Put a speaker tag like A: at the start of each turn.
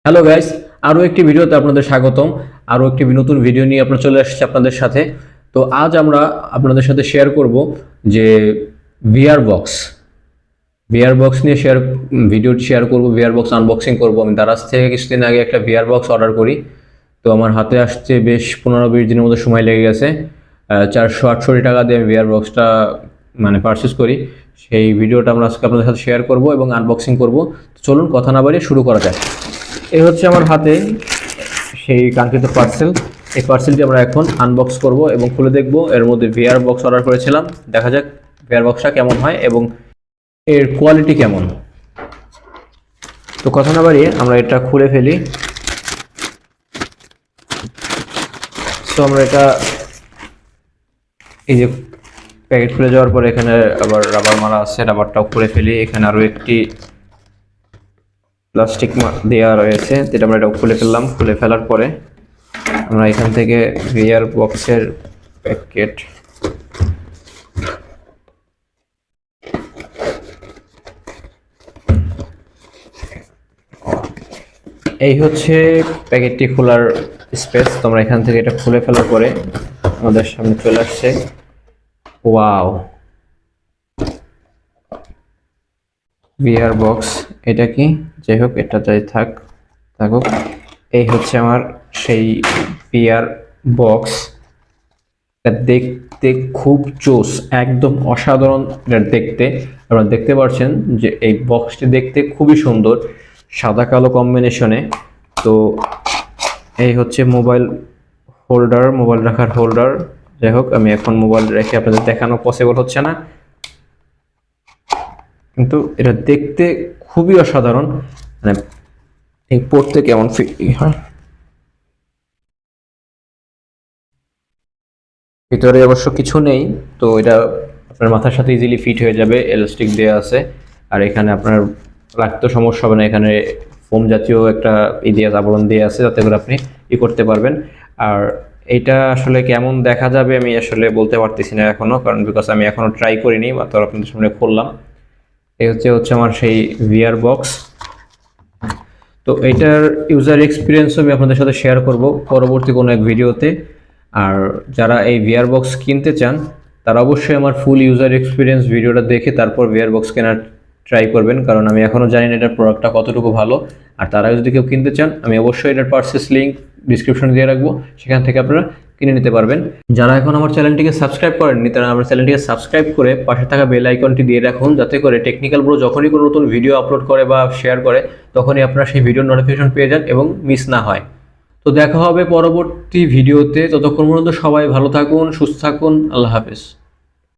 A: Hello guys, আরও একটি ভিডিওতে আপনাদের স্বাগতম। আরও একটি নতুন ভিডিও নিয়ে আপনারা চলে আসছে আপনাদের সাথে। তো আজ আমরা আপনাদের সাথে শেয়ার করব যে ভিআর বক্স ভিআর বক্স নিয়ে ভিডিওটি শেয়ার করব। ভিআর বক্স আনবক্সিং করব। আমি দারাজ থেকে কিছুদিন আগে একটা ভিআর বক্স অর্ডার করি। তো আমার হাতে আসতে বেশ 15-20 দিনের মতো সময় লেগে গেছে। 468 টাকা দিয়ে আমি ভিআর বক্সটা পারচেস করি। সেই ভিডিওটা আমরা আজকে আপনাদের সাথে শেয়ার করব এবং আনবক্সিং করব। তো চলুন কথা না বাড়িয়ে শুরু করা যাক। এই হচ্ছে আমার হাতে সেই কাঙ্ক্ষিত পার্সেল। এই পার্সেলটি আমরা এখন আনবক্স করব এবং খুলে দেখব। এর মধ্যে ভিআর বক্স অর্ডার করেছিলাম, দেখা যাক ভিআর বক্সটা কেমন হয় এবং এর কোয়ালিটি কেমন। তো কথা না বাড়িয়ে আমরা এটা খুলে ফেলি। তো আমরা এটা এই যে প্যাকেট খুলে যাওয়ার পরে এখানে আবার রাবার মারা আছে, রাবারটাও খুলে ফেলি। এখানে আরও একটি প্লাস্টিক দেওয়া রয়েছে, যেটা আমরা এটা খুলে ফেললাম। খুলে ফেলার পরে আমরা এখান থেকে ভিআর বক্সের প্যাকেট এই হচ্ছে প্যাকেটটি খোলার স্পেস। তোমরা এখান থেকে এটা খুলে ফেলার পরে আমাদের সামনে চলে আসছে ওয়াও ভিআর বক্স। এটা কি, যাই হোক, এটা যাই থাকুক। এই হচ্ছে আমার সেই ভিআর বক্স। এটা দেখতে খুব জোস, একদম অসাধারণ। এটা দেখতে আপনারা দেখতে পাচ্ছেন যে এই বক্সটি দেখতে খুবই সুন্দর, সাদা কালো কম্বিনেশনে। তো এই হচ্ছে মোবাইল রাখার হোল্ডার। যাই হোক, আমি এখন মোবাইল রেখে আপনাদের দেখানো পসিবল হচ্ছে না, কিন্তু এটা দেখতে খুবই অসাধারণ। এই পড়তে কেমন হয়, ভিতরে অবশ্য কিছু নেই। তো এটা আপনার মাথার সাথে ইজিলি ফিট হয়ে যাবে, এলাস্টিক দেওয়া আছে। আর এখানে আপনার রাখতে সমস্যা হবে না, এখানে ফোম জাতীয় একটা আবরণ দিয়ে আছে, যাতে করে আপনি করতে পারবেন। আর এইটা আসলে কেমন দেখা যাবে আমি আসলে বলতে পারতেছি না এখনো, কারণ বিকজ আমি এখনো ট্রাই করিনি, মাত্র আপনাদের সামনে খুললাম। এই হচ্ছে আমার সেই ভিআর বক্স। তো এইটার ইউজার এক্সপিরিয়েন্সও আমি আপনাদের সাথে শেয়ার করব পরবর্তী কোনো এক ভিডিওতে। আর যারা এই ভিআর বক্স কিনতে চান তারা অবশ্যই আমার ফুল ইউজার এক্সপিরিয়েন্স ভিডিওটা দেখে তারপর ভিআর বক্স কেনার ট্রাই করবেন, কারণ আমি এখনও জানি না এটার প্রোডাক্টটা কতটুকু ভালো। আর তারা যদি কেউ কিনতে চান, আমি অবশ্যই এটার পারচেস লিঙ্ক ডিসক্রিপশনে দিয়ে রাখবো, সেখান থেকে আপনারা কিনে নিতে পারবেন। যারা এখন আমার চ্যানেলটিকে সাবস্ক্রাইব করেননি তারা আমার চ্যানেলটিকে সাবস্ক্রাইব করে পাশে থাকা বেল আইকনটি দিয়ে রাখুন, যাতে করে টেকনিক্যাল ব্রো যখনই কোনো নতুন ভিডিও আপলোড করে বা শেয়ার করে তখনই আপনারা সেই ভিডিওর নোটিফিকেশন পেয়ে যান এবং মিস না হয়। তো দেখা হবে পরবর্তী ভিডিওতে। ততক্ষণ পর্যন্ত সবাই ভালো থাকুন, সুস্থ থাকুন। আল্লাহ হাফেজ।